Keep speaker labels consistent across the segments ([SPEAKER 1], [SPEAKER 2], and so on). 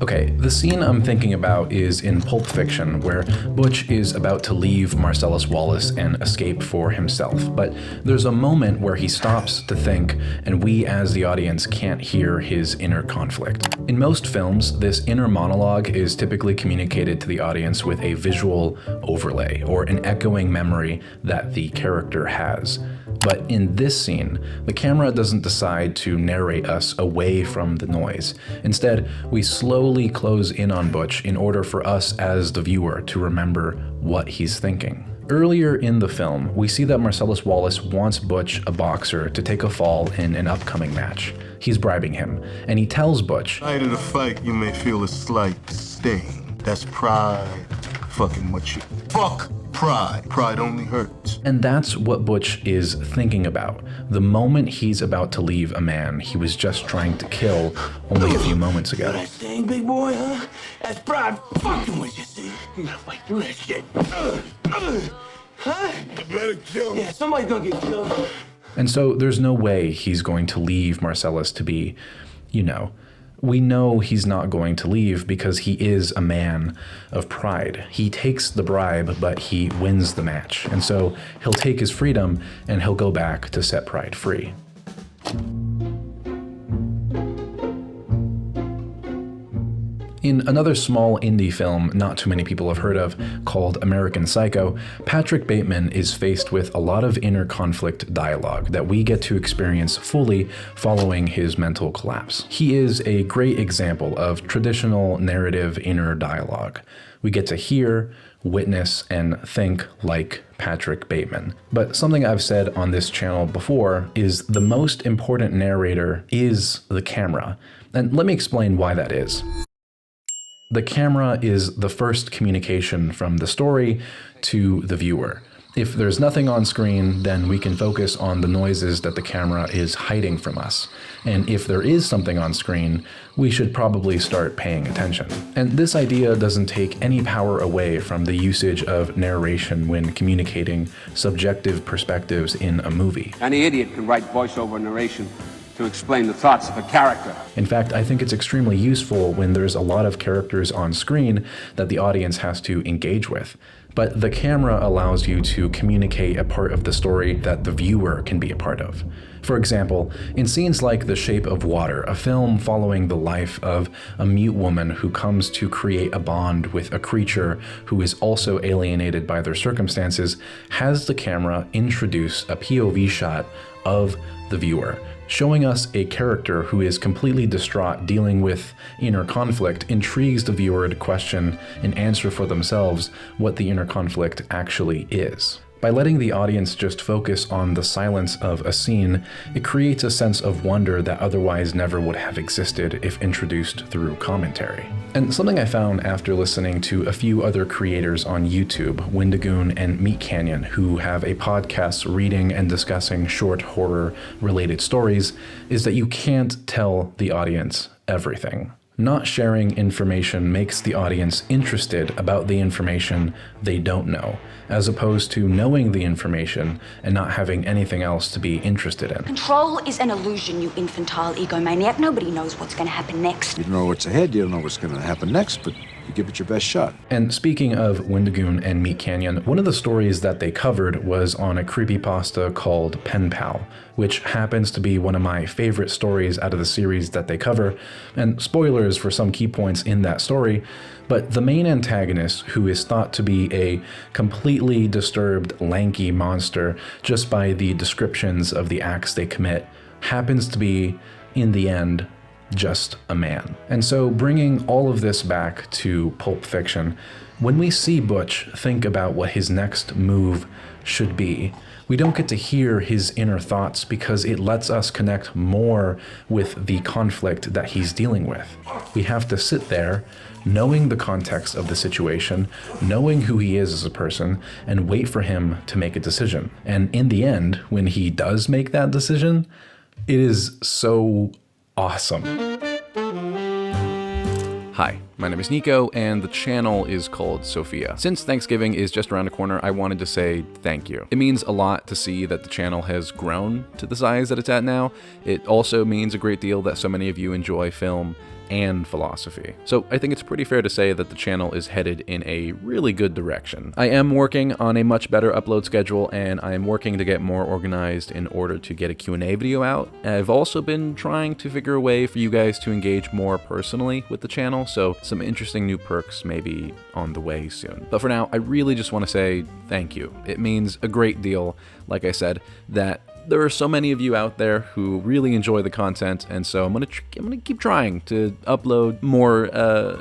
[SPEAKER 1] Okay, the scene I'm thinking about is in Pulp Fiction, where Butch is about to leave Marcellus Wallace and escape for himself. But there's a moment where he stops to think, and we as the audience can't hear his inner conflict. In most films, this inner monologue is typically communicated to the audience with a visual overlay, or an echoing memory that the character has. But in this scene, the camera doesn't decide to narrate us away from the noise. Instead, we slowly close in on Butch in order for us as the viewer to remember what he's thinking. Earlier in the film, we see that Marcellus Wallace wants Butch, a boxer, to take a fall in an upcoming match. He's bribing him, and he tells Butch,
[SPEAKER 2] "Night of the fight, you may feel a slight sting. That's pride fucking with you. Fuck pride. Pride only hurts."
[SPEAKER 1] And that's what Butch is thinking about. The moment he's about to leave a man he was just trying to kill only a few moments ago.
[SPEAKER 3] That sting, big boy, huh? That's pride fucking with you, see? You gotta fight through that shit. Huh?
[SPEAKER 2] You better kill me.
[SPEAKER 3] Yeah, somebody's gonna get killed.
[SPEAKER 1] And so there's no way he's going to leave Marcellus to be, we know he's not going to leave because he is a man of pride. He takes the bribe, but he wins the match. And so he'll take his freedom and he'll go back to set pride free. In another small indie film not too many people have heard of, called American Psycho, Patrick Bateman is faced with a lot of inner conflict dialogue that we get to experience fully following his mental collapse. He is a great example of traditional narrative inner dialogue. We get to hear, witness, and think like Patrick Bateman. But something I've said on this channel before is the most important narrator is the camera. And let me explain why that is. The camera is the first communication from the story to the viewer. If there's nothing on screen, then we can focus on the noises that the camera is hiding from us. And if there is something on screen, we should probably start paying attention. And this idea doesn't take any power away from the usage of narration when communicating subjective perspectives in a movie.
[SPEAKER 4] Any idiot can write voiceover narration to explain the thoughts of a character.
[SPEAKER 1] In fact, I think it's extremely useful when there's a lot of characters on screen that the audience has to engage with. But the camera allows you to communicate a part of the story that the viewer can be a part of. For example, in scenes like The Shape of Water, a film following the life of a mute woman who comes to create a bond with a creature who is also alienated by their circumstances, has the camera introduce a POV shot of the viewer, showing us a character who is completely distraught dealing with inner conflict intrigues the viewer to question and answer for themselves what the inner conflict actually is. By letting the audience just focus on the silence of a scene, it creates a sense of wonder that otherwise never would have existed if introduced through commentary. And something I found after listening to a few other creators on YouTube, Wendigoon and Meat Canyon, who have a podcast reading and discussing short horror-related stories, is that you can't tell the audience everything. Not sharing information makes the audience interested about the information they don't know, as opposed to knowing the information and not having anything else to be interested in.
[SPEAKER 5] Control is an illusion, you infantile egomaniac. Nobody knows what's going to happen next.
[SPEAKER 6] You don't know what's ahead, you don't know what's going to happen next, but you give it your best shot.
[SPEAKER 1] And speaking of Wendigoon and Meat Canyon, one of the stories that they covered was on a creepypasta called Pen Pal, which happens to be one of my favorite stories out of the series that they cover, and spoilers for some key points in that story, but the main antagonist, who is thought to be a completely disturbed, lanky monster just by the descriptions of the acts they commit, happens to be, in the end, just a man. And so bringing all of this back to Pulp Fiction, when we see Butch think about what his next move should be, we don't get to hear his inner thoughts because it lets us connect more with the conflict that he's dealing with. We have to sit there, knowing the context of the situation, knowing who he is as a person, and wait for him to make a decision. And in the end, when he does make that decision, it is so awesome. Hi, my name is Nico, and the channel is called Sophia. Since Thanksgiving is just around the corner, I wanted to say thank you. It means a lot to see that the channel has grown to the size that it's at now. It also means a great deal that so many of you enjoy film and philosophy. So I think it's pretty fair to say that the channel is headed in a really good direction. I am working on a much better upload schedule, and I am working to get more organized in order to get a Q&A video out. I've also been trying to figure a way for you guys to engage more personally with the channel, so some interesting new perks may be on the way soon. But for now, I really just want to say thank you. It means a great deal, like I said, that there are so many of you out there who really enjoy the content, and so I'm gonna keep trying to upload more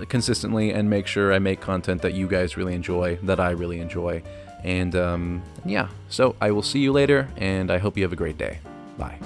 [SPEAKER 1] consistently and make sure I make content that you guys really enjoy, that I really enjoy. And yeah, so I will see you later, and I hope you have a great day. Bye.